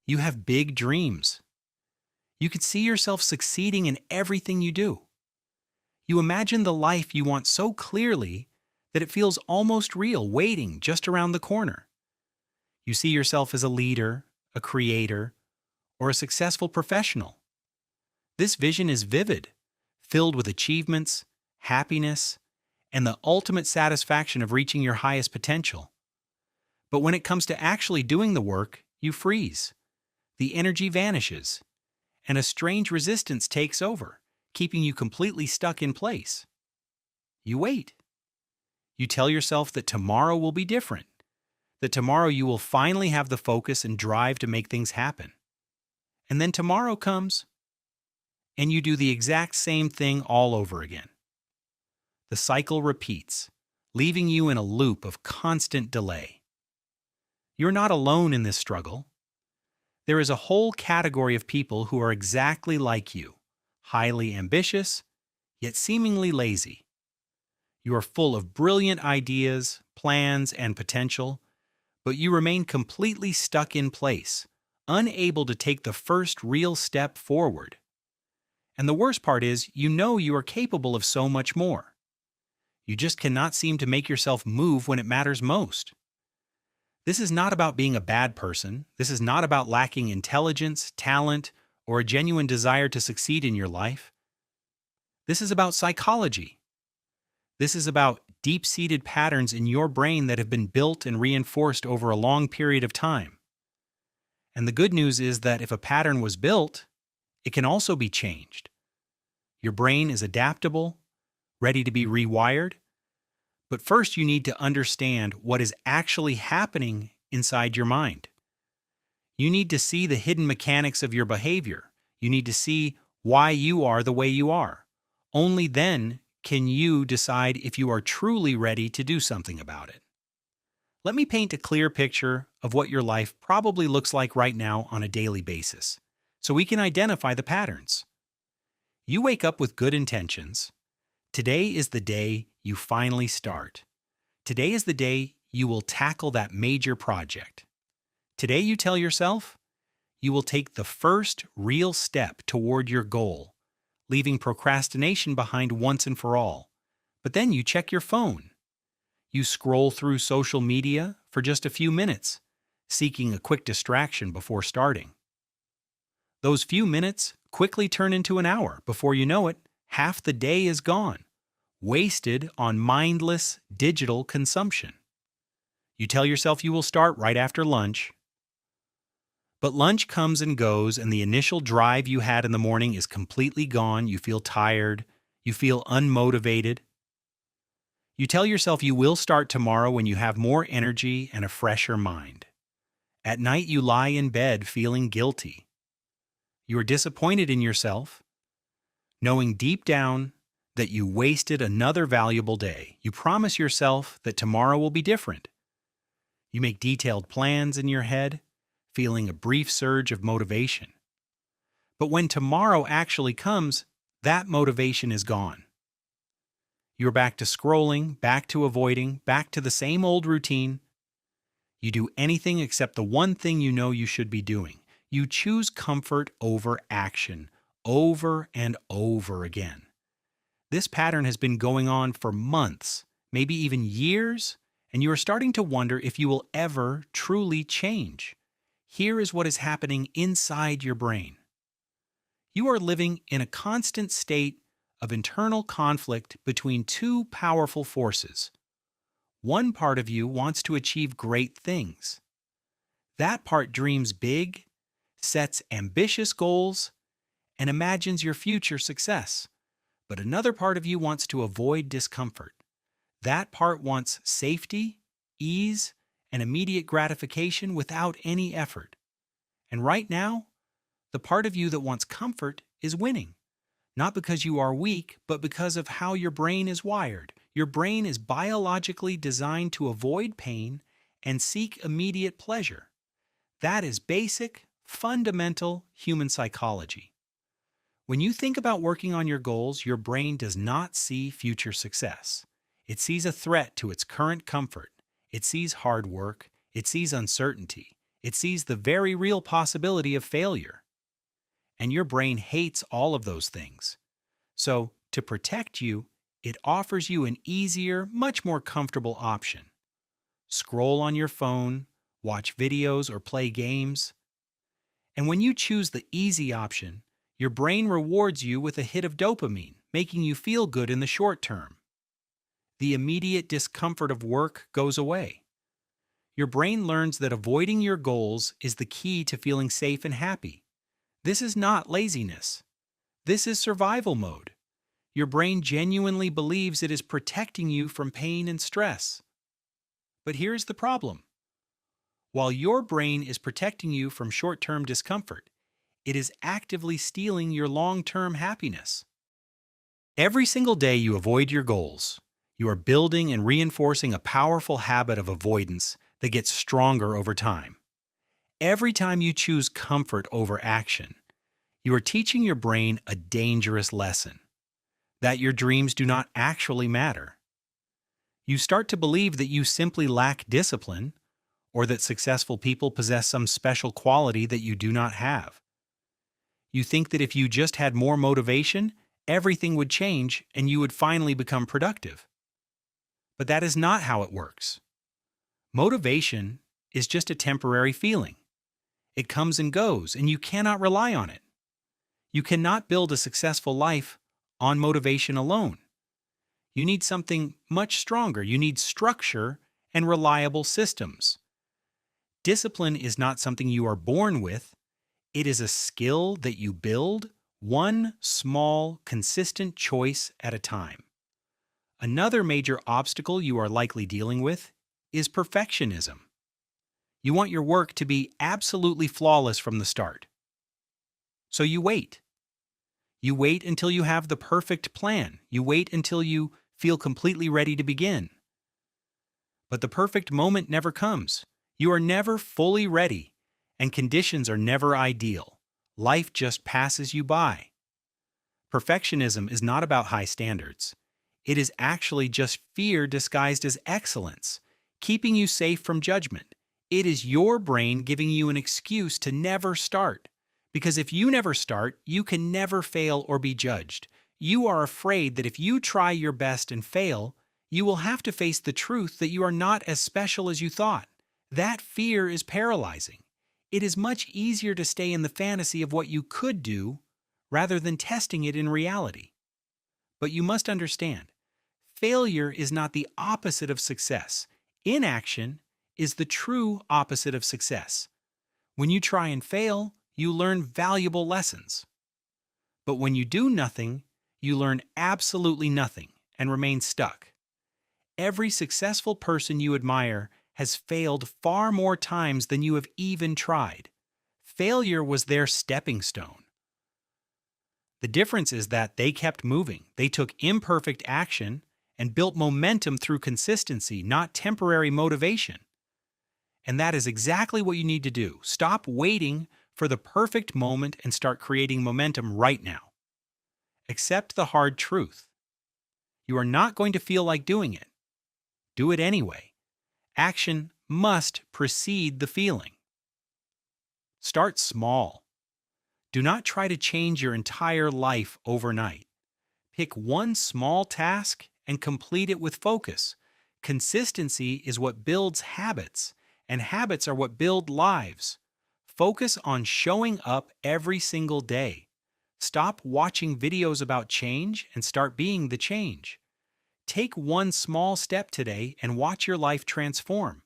You have big dreams. You could see yourself succeeding in everything you do. You imagine the life you want so clearly that it feels almost real, waiting just around the corner. You see yourself as a leader, a creator, or a successful professional. This vision is vivid, filled with achievements, happiness, and the ultimate satisfaction of reaching your highest potential. But when it comes to actually doing the work, you freeze. The energy vanishes, and a strange resistance takes over, keeping you completely stuck in place. You wait. You tell yourself that tomorrow will be different, that tomorrow you will finally have the focus and drive to make things happen. And then tomorrow comes, and you do the exact same thing all over again. The cycle repeats, leaving you in a loop of constant delay. You're not alone in this struggle. There is a whole category of people who are exactly like you, highly ambitious, yet seemingly lazy. You are full of brilliant ideas, plans, and potential, but you remain completely stuck in place, unable to take the first real step forward. And the worst part is, you know you are capable of so much more. You just cannot seem to make yourself move when it matters most. This is not about being a bad person. This is not about lacking intelligence, talent, or a genuine desire to succeed in your life. This is about psychology. This is about deep-seated patterns in your brain that have been built and reinforced over a long period of time. And the good news is that if a pattern was built, it can also be changed. Your brain is adaptable, ready to be rewired. But first, you need to understand what is actually happening inside your mind. You need to see the hidden mechanics of your behavior. You need to see why you are the way you are. Only then can you decide if you are truly ready to do something about it. Let me paint a clear picture of what your life probably looks like right now on a daily basis, so we can identify the patterns. You wake up with good intentions. Today is the day you finally start. Today is the day you will tackle that major project. Today you tell yourself you will take the first real step toward your goal, leaving procrastination behind once and for all. But then you check your phone. You scroll through social media for just a few minutes, seeking a quick distraction before starting. Those few minutes quickly turn into an hour. Before you know it, half the day is gone, wasted on mindless digital consumption. You tell yourself you will start right after lunch. But lunch comes and goes, and the initial drive you had in the morning is completely gone. You feel tired. You feel unmotivated. You tell yourself you will start tomorrow when you have more energy and a fresher mind. At night, you lie in bed feeling guilty. You are disappointed in yourself, knowing deep down that you wasted another valuable day. You promise yourself that tomorrow will be different. You make detailed plans in your head, feeling a brief surge of motivation. But when tomorrow actually comes, that motivation is gone. You're back to scrolling, back to avoiding, back to the same old routine. You do anything except the one thing you know you should be doing. You choose comfort over action, over and over again. This pattern has been going on for months, maybe even years, and you are starting to wonder if you will ever truly change. Here is what is happening inside your brain. You are living in a constant state of internal conflict between two powerful forces. One part of you wants to achieve great things. That part dreams big, sets ambitious goals, and imagines your future success. But another part of you wants to avoid discomfort. That part wants safety, ease, and immediate gratification without any effort. And right now, the part of you that wants comfort is winning. Not because you are weak, but because of how your brain is wired. Your brain is biologically designed to avoid pain and seek immediate pleasure. That is basic, fundamental human psychology. When you think about working on your goals, your brain does not see future success. It sees a threat to its current comfort. It sees hard work. It sees uncertainty. It sees the very real possibility of failure. And your brain hates all of those things. So, to protect you, it offers you an easier, much more comfortable option. Scroll on your phone, watch videos, or play games. And when you choose the easy option, your brain rewards you with a hit of dopamine, making you feel good in the short term. The immediate discomfort of work goes away. Your brain learns that avoiding your goals is the key to feeling safe and happy. This is not laziness. This is survival mode. Your brain genuinely believes it is protecting you from pain and stress. But here's the problem. While your brain is protecting you from short-term discomfort, it is actively stealing your long-term happiness. Every single day you avoid your goals, you are building and reinforcing a powerful habit of avoidance that gets stronger over time. Every time you choose comfort over action, you are teaching your brain a dangerous lesson, that your dreams do not actually matter. You start to believe that you simply lack discipline, or that successful people possess some special quality that you do not have. You think that if you just had more motivation, everything would change and you would finally become productive. But that is not how it works. Motivation is just a temporary feeling. It comes and goes, and you cannot rely on it. You cannot build a successful life on motivation alone. You need something much stronger. You need structure and reliable systems. Discipline is not something you are born with. It is a skill that you build one small, consistent choice at a time. Another major obstacle you are likely dealing with is perfectionism. You want your work to be absolutely flawless from the start. So you wait. You wait until you have the perfect plan. You wait until you feel completely ready to begin. But the perfect moment never comes. You are never fully ready, and conditions are never ideal. Life just passes you by. Perfectionism is not about high standards. It is actually just fear disguised as excellence, keeping you safe from judgment. It is your brain giving you an excuse to never start. Because if you never start, you can never fail or be judged. You are afraid that if you try your best and fail, you will have to face the truth that you are not as special as you thought. That fear is paralyzing. It is much easier to stay in the fantasy of what you could do rather than testing it in reality. But you must understand, failure is not the opposite of success. Inaction is the true opposite of success. When you try and fail, you learn valuable lessons. But when you do nothing, you learn absolutely nothing and remain stuck. Every successful person you admire has failed far more times than you have even tried. Failure was their stepping stone. The difference is that they kept moving. They took imperfect action and built momentum through consistency, not temporary motivation. And that is exactly what you need to do. Stop waiting for the perfect moment and start creating momentum right now. Accept the hard truth. You are not going to feel like doing it. Do it anyway. Action must precede the feeling. Start small. Do not try to change your entire life overnight. Pick one small task and complete it with focus. Consistency is what builds habits, and habits are what build lives. Focus on showing up every single day. Stop watching videos about change and start being the change. Take one small step today and watch your life transform.